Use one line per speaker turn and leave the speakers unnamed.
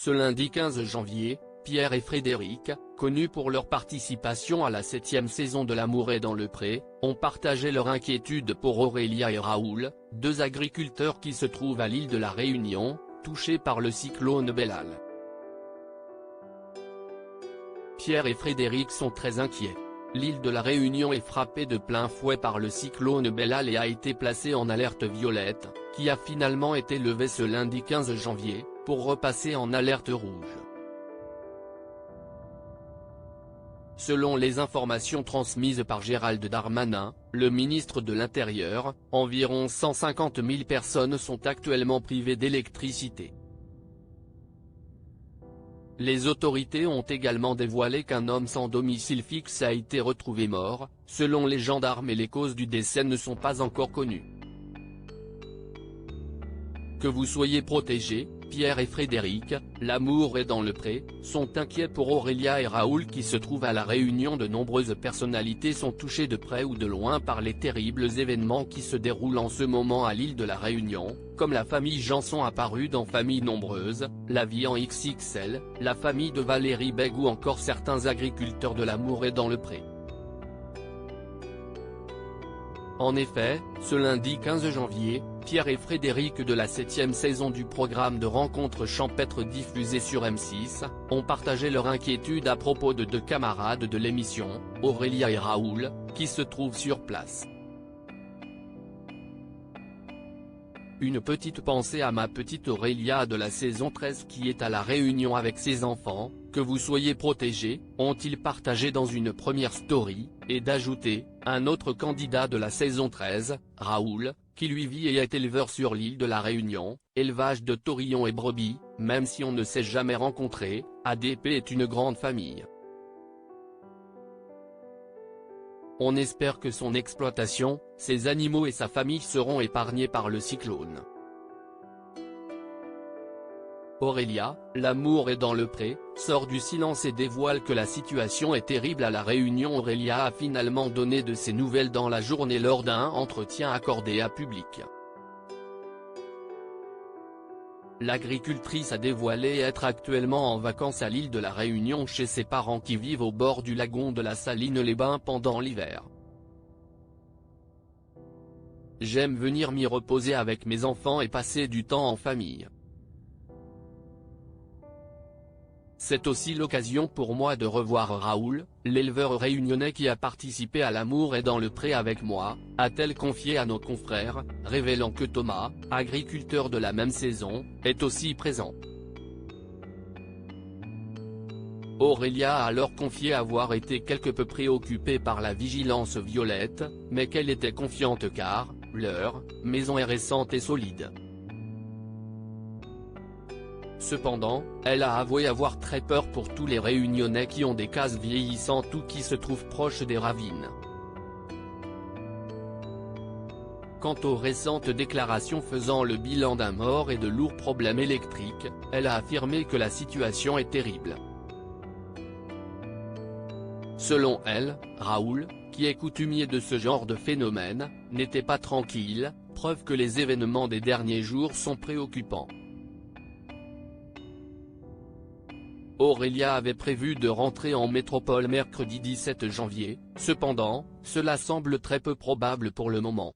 Ce lundi 15 janvier, Pierre et Frédéric, connus pour leur participation à la 7e saison de L'amour est dans le pré, ont partagé leur inquiétude pour Aurélia et Raoul, deux agriculteurs qui se trouvent à l'île de la Réunion, touchés par le cyclone Bellal. Pierre et Frédéric sont très inquiets. L'île de la Réunion est frappée de plein fouet par le cyclone Bellal et a été placée en alerte violette, qui a finalement été levée ce lundi 15 janvier, pour repasser en alerte rouge. Selon les informations transmises par Gérald Darmanin, le ministre de l'Intérieur, environ 150 000 personnes sont actuellement privées d'électricité. Les autorités ont également dévoilé qu'un homme sans domicile fixe a été retrouvé mort, selon les gendarmes, et les causes du décès ne sont pas encore connues. Que vous soyez protégés, Pierre et Frédéric, L'amour est dans le pré, sont inquiets pour Aurélia et Raoul qui se trouvent à la Réunion. De nombreuses personnalités sont touchées de près ou de loin par les terribles événements qui se déroulent en ce moment à l'île de la Réunion, comme la famille Janson apparue dans Famille Nombreuse, La vie en XXL, la famille de Valérie Bègue ou encore certains agriculteurs de L'amour est dans le pré. En effet, ce lundi 15 janvier, Pierre et Frédéric de la 7e saison du programme de rencontres champêtres diffusé sur M6, ont partagé leur inquiétude à propos de deux camarades de l'émission, Aurélia et Raoul, qui se trouvent sur place. Une petite pensée à ma petite Aurélia de la saison 13 qui est à la Réunion avec ses enfants, que vous soyez protégés, ont-ils partagé dans une première story, et d'ajouter, un autre candidat de la saison 13, Raoul, qui lui vit et est éleveur sur l'île de la Réunion, élevage de taurillons et brebis, même si on ne s'est jamais rencontré, ADP est une grande famille. On espère que son exploitation, ses animaux et sa famille seront épargnés par le cyclone. Aurélia, L'amour est dans le pré, sort du silence et dévoile que la situation est terrible à la Réunion. Aurélia a finalement donné de ses nouvelles dans la journée lors d'un entretien accordé à Public. L'agricultrice a dévoilé être actuellement en vacances à l'île de la Réunion chez ses parents qui vivent au bord du lagon de la Saline-les-Bains pendant l'hiver. J'aime venir m'y reposer avec mes enfants et passer du temps en famille. C'est aussi l'occasion pour moi de revoir Raoul, l'éleveur réunionnais qui a participé à L'amour est dans le pré avec moi, a-t-elle confié à nos confrères, révélant que Thomas, agriculteur de la même saison, est aussi présent. Aurélia a alors confié avoir été quelque peu préoccupée par la vigilance violette, mais qu'elle était confiante car, leur maison est récente et solide. Cependant, elle a avoué avoir très peur pour tous les Réunionnais qui ont des cases vieillissantes ou qui se trouvent proches des ravines. Quant aux récentes déclarations faisant le bilan d'un mort et de lourds problèmes électriques, elle a affirmé que la situation est terrible. Selon elle, Raoul, qui est coutumier de ce genre de phénomène, n'était pas tranquille, preuve que les événements des derniers jours sont préoccupants. Aurélia avait prévu de rentrer en métropole mercredi 17 janvier, cependant, cela semble très peu probable pour le moment.